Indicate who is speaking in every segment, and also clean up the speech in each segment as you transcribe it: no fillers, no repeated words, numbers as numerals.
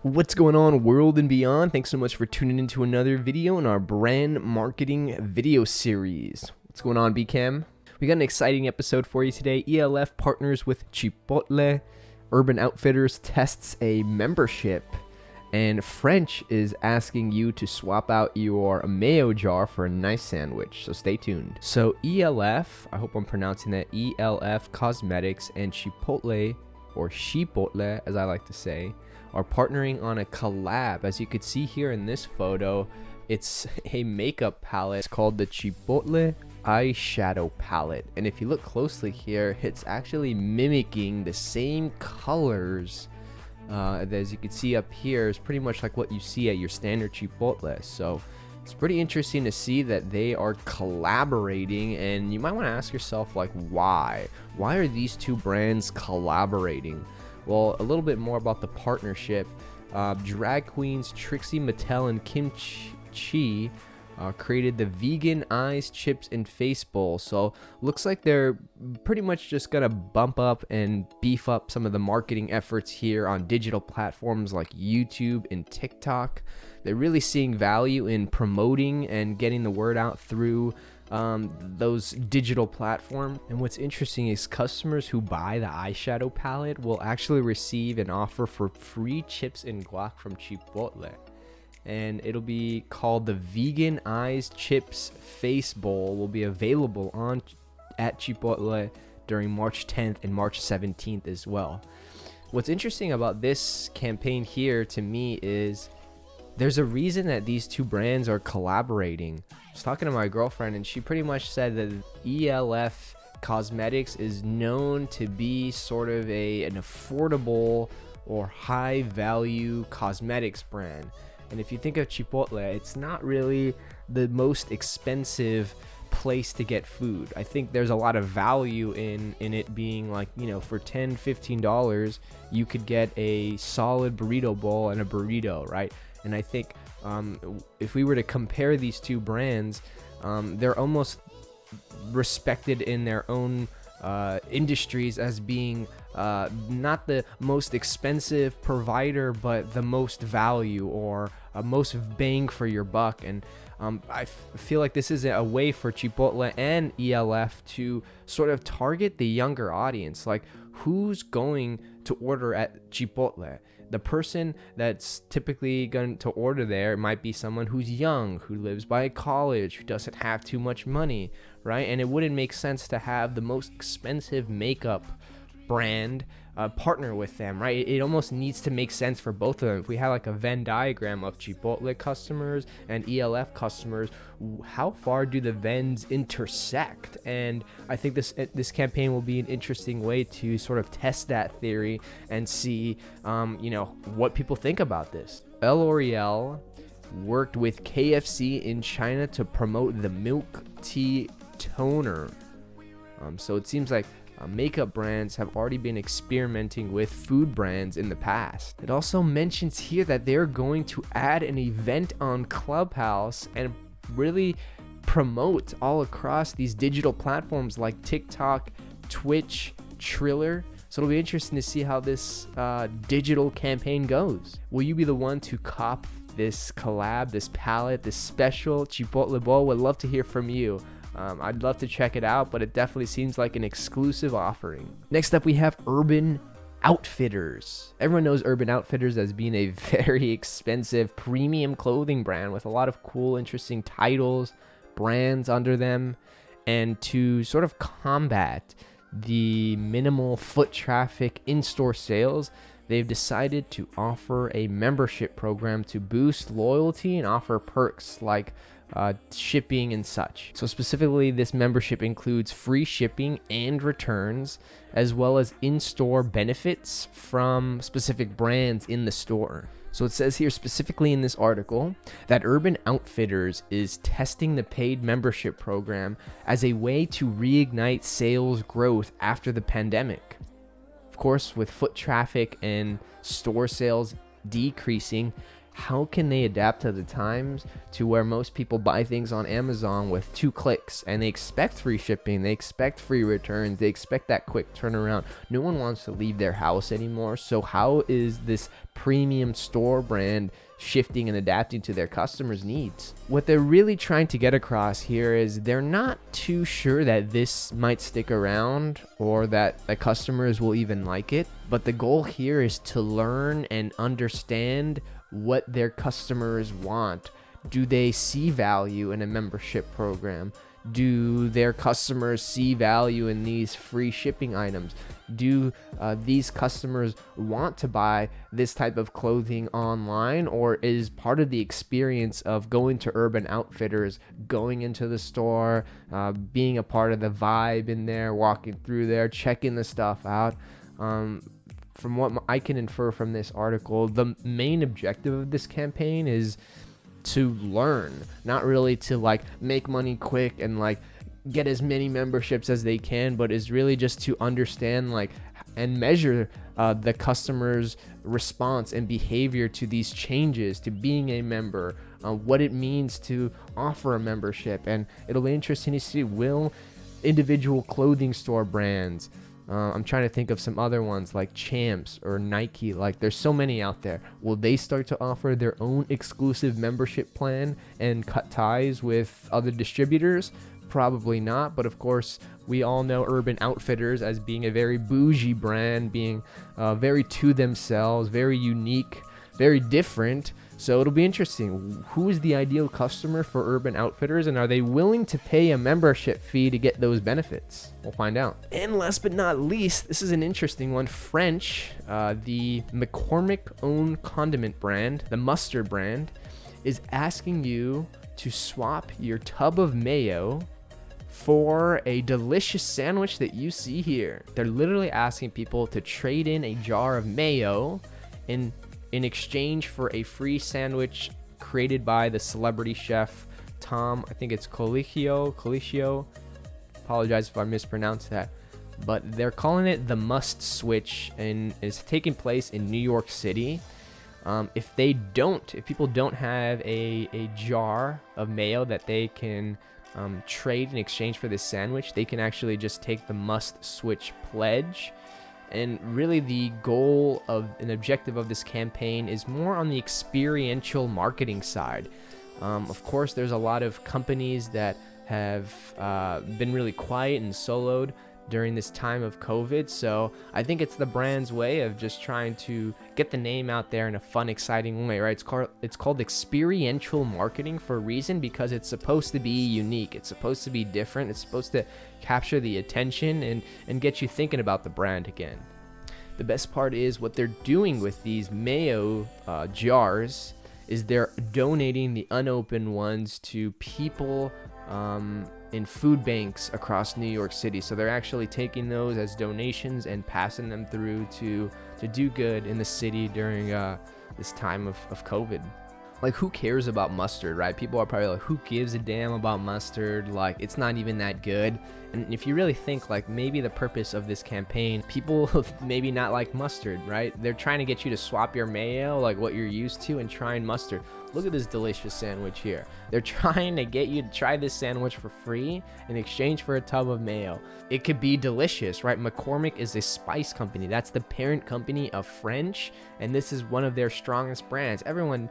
Speaker 1: What's going on, world and beyond? Thanks so much for tuning into another video in our brand marketing video series. What's going on, BCam? We got an exciting episode for you today. E.l.f. partners with Chipotle, Urban Outfitters tests a membership, and French is asking you to swap out your mayo jar for a nice sandwich, so stay tuned. So E.l.f., I hope I'm pronouncing that, E.l.f. Cosmetics and Chipotle, or Chipotle as I like to say, are partnering on a collab. As you could see here in this photo, it's a makeup palette. It's called the Chipotle eyeshadow palette, and if you look closely here, it's actually mimicking the same colors as you can see up here. Is pretty much like what you see at your standard Chipotle. So it's pretty interesting to see that they are collaborating, and you might want to ask yourself, like, why are these two brands collaborating? Well, a little bit more about the partnership. Drag queens Trixie Mattel and Kim Chi created the vegan eyes, chips, and face bowl. So looks like they're pretty much just gonna bump up and beef up some of the marketing efforts here on digital platforms like YouTube and TikTok. They're really seeing value in promoting and getting the word out through those digital platforms. And what's interesting is customers who buy the eyeshadow palette will actually receive an offer for free chips and guac from Chipotle, and it'll be called the Vegan Eyes Chips Face Bowl. Will be available at Chipotle during March 10th and March 17th as well. What's interesting about this campaign here to me is there's a reason that these two brands are collaborating. I was talking to my girlfriend, and she pretty much said that E.l.f. Cosmetics is known to be sort of an affordable or high value cosmetics brand. And if you think of Chipotle, it's not really the most expensive place to get food. I think there's a lot of value in it being like, you know, for $10-15 you could get a solid burrito bowl and a burrito, right? And I think if we were to compare these two brands, they're almost respected in their own industries as being not the most expensive provider, but the most value, or most bang for your buck. And I feel like this is a way for Chipotle and E.l.f. to sort of target the younger audience. Like, who's going to order at Chipotle? The person that's typically going to order there might be someone who's young, who lives by college, who doesn't have too much money, right? And it wouldn't make sense to have the most expensive makeup brand partner with them, right? It almost needs to make sense for both of them. If we had like a Venn diagram of Chipotle customers and E.l.f. customers, how far do the Venns intersect? And I think this campaign will be an interesting way to sort of test that theory and see what people think about this. L'Oreal worked with KFC in China to promote the milk tea toner. So it seems like makeup brands have already been experimenting with food brands in the past. It also mentions here that they're going to add an event on Clubhouse and really promote all across these digital platforms like TikTok, Twitch, Triller. So it'll be interesting to see how this digital campaign goes. Will you be the one to cop this collab, this palette, this special Chipotle bowl? Would love to hear from you. I'd love to check it out, but it definitely seems like an exclusive offering. Next up, we have Urban Outfitters. Everyone knows Urban Outfitters as being a very expensive premium clothing brand with a lot of cool, interesting titles, brands under them. And to sort of combat the minimal foot traffic in-store sales, they've decided to offer a membership program to boost loyalty and offer perks like shipping and such. So specifically, this membership includes free shipping and returns, as well as in-store benefits from specific brands in the store. So it says here specifically in this article that Urban Outfitters is testing the paid membership program as a way to reignite sales growth after the pandemic. Of course, with foot traffic and store sales decreasing, how can they adapt to the times to where most people buy things on Amazon with 2 clicks and they expect free shipping, they expect free returns, they expect that quick turnaround. No one wants to leave their house anymore. So how is this premium store brand shifting and adapting to their customers' needs? What they're really trying to get across here is they're not too sure that this might stick around or that the customers will even like it, but the goal here is to learn and understand what their customers want. Do they see value in a membership program? Do their customers see value in these free shipping items? Do these customers want to buy this type of clothing online, or is part of the experience of going to Urban Outfitters, going into the store, being a part of the vibe in there, walking through there, checking the stuff out? From what I can infer from this article, the main objective of this campaign is to learn, not really to like make money quick and like get as many memberships as they can, but is really just to understand like and measure the customer's response and behavior to these changes, to being a member, what it means to offer a membership. And it'll be interesting to see, will individual clothing store brands, I'm trying to think of some other ones like Champs or Nike, like there's so many out there, will they start to offer their own exclusive membership plan and cut ties with other distributors? Probably not, but of course we all know Urban Outfitters as being a very bougie brand, being very to themselves, very unique, very different. So it'll be interesting. Who is the ideal customer for Urban Outfitters, and are they willing to pay a membership fee to get those benefits? We'll find out. And last but not least, this is an interesting one. French, the McCormick-owned condiment brand, the mustard brand, is asking you to swap your tub of mayo for a delicious sandwich that you see here. They're literally asking people to trade in a jar of mayo in exchange for a free sandwich created by the celebrity chef Tom, I think it's Colicchio. Apologize if I mispronounced that. But they're calling it the Must Switch, and it's taking place in New York City. If people don't have a jar of mayo that they can trade in exchange for this sandwich, they can actually just take the Must Switch pledge. And really the goal of an objective of this campaign is more on the experiential marketing side. Of course, there's a lot of companies that have been really quiet and soloed during this time of COVID. So I think it's the brand's way of just trying to get the name out there in a fun, exciting way, right? It's called experiential marketing for a reason, because it's supposed to be unique. It's supposed to be different. It's supposed to capture the attention and get you thinking about the brand again. The best part is what they're doing with these mayo jars is they're donating the unopened ones to people in food banks across New York City. So they're actually taking those as donations and passing them through to do good in the city during this time of COVID. Like, who cares about mustard, right? People are probably like, who gives a damn about mustard? Like, it's not even that good. And if you really think, like, maybe the purpose of this campaign, people maybe not like mustard, right? They're trying to get you to swap your mayo, like what you're used to, and try mustard. Look at this delicious sandwich here. They're trying to get you to try this sandwich for free in exchange for a tub of mayo. It could be delicious, right? McCormick is a spice company. That's the parent company of French, and this is one of their strongest brands. Anyone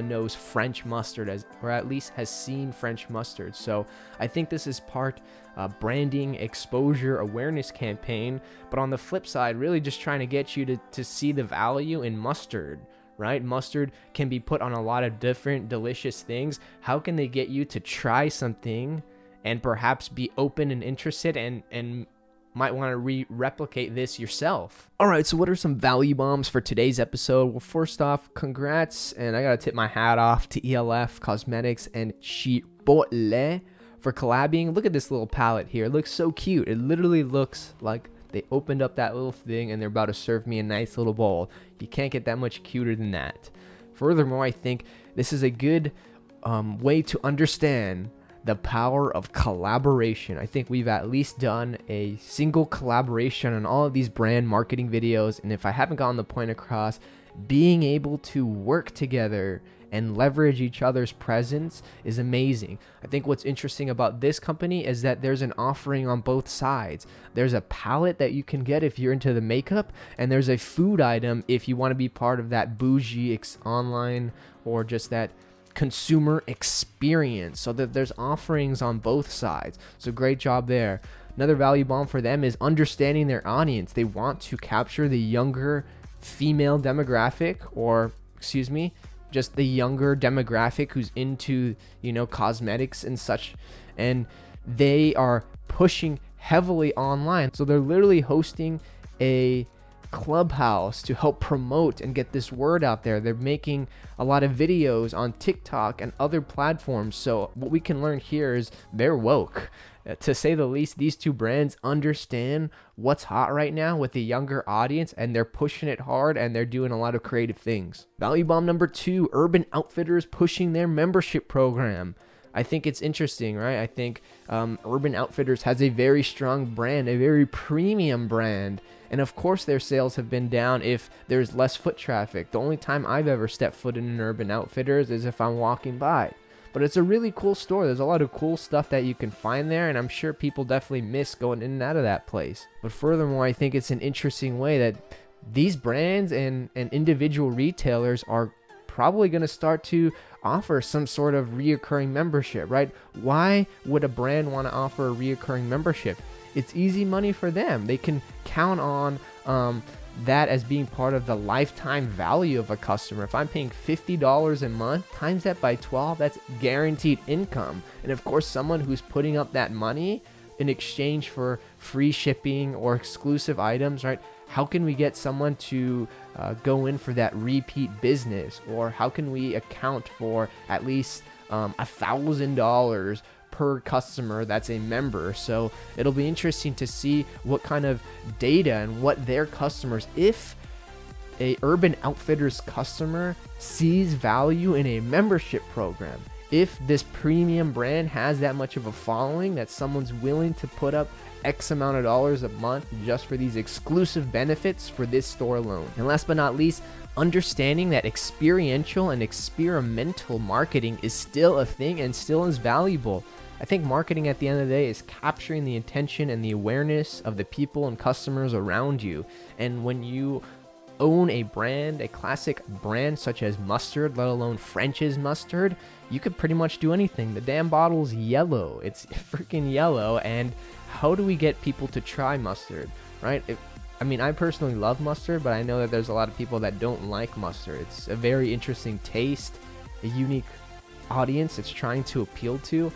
Speaker 1: knows French mustard, or at least has seen French mustard. So I think this is part branding, exposure, awareness campaign, but on the flip side, really just trying to get you to see the value in mustard. Right? Mustard can be put on a lot of different delicious things. How can they get you to try something and perhaps be open and interested and might want to replicate this yourself? All right, so what are some value bombs for today's episode? Well, first off, congrats, and I gotta tip my hat off to E.l.f. Cosmetics and Chipotle for collabing. Look at this little palette here. It looks so cute. It literally looks like they opened up that little thing and they're about to serve me a nice little bowl. You can't get that much cuter than that. Furthermore, I think this is a good way to understand the power of collaboration. I think we've at least done a single collaboration on all of these brand marketing videos, and if I haven't gotten the point across, being able to work together and leverage each other's presence is amazing. I think what's interesting about this company is that there's an offering on both sides. There's a palette that you can get if you're into the makeup, and there's a food item if you want to be part of that bougie online or just that consumer experience. So that there's offerings on both sides. So great job there. Another value bomb for them is understanding their audience. They want to capture the younger female demographic, or excuse me, just the younger demographic who's into, cosmetics and such, and they are pushing heavily online. So they're literally hosting a clubhouse to help promote and get this word out there. They're making a lot of videos on TikTok and other platforms. So what we can learn here is they're woke. To say the least, these two brands understand what's hot right now with the younger audience, and they're pushing it hard, and they're doing a lot of creative things. Value bomb number 2, Urban Outfitters pushing their membership program. I think it's interesting, right? I think Urban Outfitters has a very strong brand, a very premium brand. And of course their sales have been down if there's less foot traffic. The only time I've ever stepped foot in an Urban Outfitters is if I'm walking by. But it's a really cool store. There's a lot of cool stuff that you can find there, and I'm sure people definitely miss going in and out of that place. But furthermore, I think it's an interesting way that these brands and individual retailers are probably going to start to offer some sort of reoccurring membership, right? Why would a brand want to offer a reoccurring membership? It's easy money for them. They can count on that as being part of the lifetime value of a customer. If I'm paying $50 a month, times that by 12, that's guaranteed income. And of course, someone who's putting up that money in exchange for free shipping or exclusive items, right? How can we get someone to go in for that repeat business? Or how can we account for at least $1,000 per customer that's a member? So it'll be interesting to see what kind of data and what their customers, if a Urban Outfitters customer sees value in a membership program, if this premium brand has that much of a following that someone's willing to put up X amount of dollars a month just for these exclusive benefits for this store alone. And last but not least, understanding that experiential and experimental marketing is still a thing and still is valuable. I think marketing at the end of the day is capturing the attention and the awareness of the people and customers around you. And when you own a brand, a classic brand such as mustard, let alone French's mustard, you could pretty much do anything. The damn bottle's yellow. It's freaking yellow. And how do we get people to try mustard, right? I personally love mustard, but I know that there's a lot of people that don't like mustard. It's a very interesting taste, a unique audience it's trying to appeal to.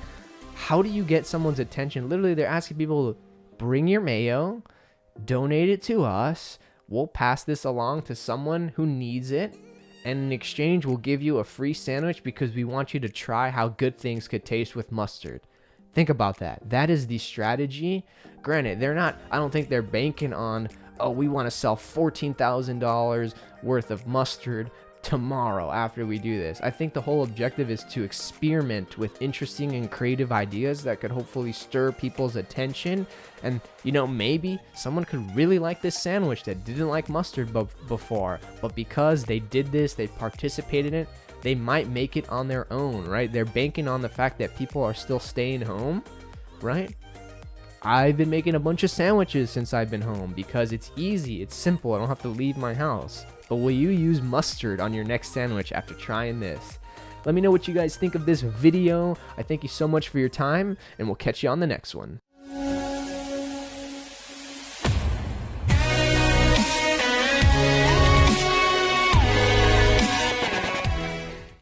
Speaker 1: How do you get someone's attention? Literally, they're asking people, bring your mayo, donate it to us. We'll pass this along to someone who needs it, and in exchange, we'll give you a free sandwich because we want you to try how good things could taste with mustard. Think about that. That is the strategy. Granted, I don't think they're banking on, oh, we want to sell $14,000 worth of mustard tomorrow after we do this. I think the whole objective is to experiment with interesting and creative ideas that could hopefully stir people's attention. And maybe someone could really like this sandwich that didn't like mustard before, but because they did this, they participated in it, they might make it on their own, right? They're banking on the fact that people are still staying home, right? I've been making a bunch of sandwiches since I've been home because it's easy, it's simple, I don't have to leave my house. But will you use mustard on your next sandwich after trying this? Let me know what you guys think of this video. I thank you so much for your time, and we'll catch you on the next one.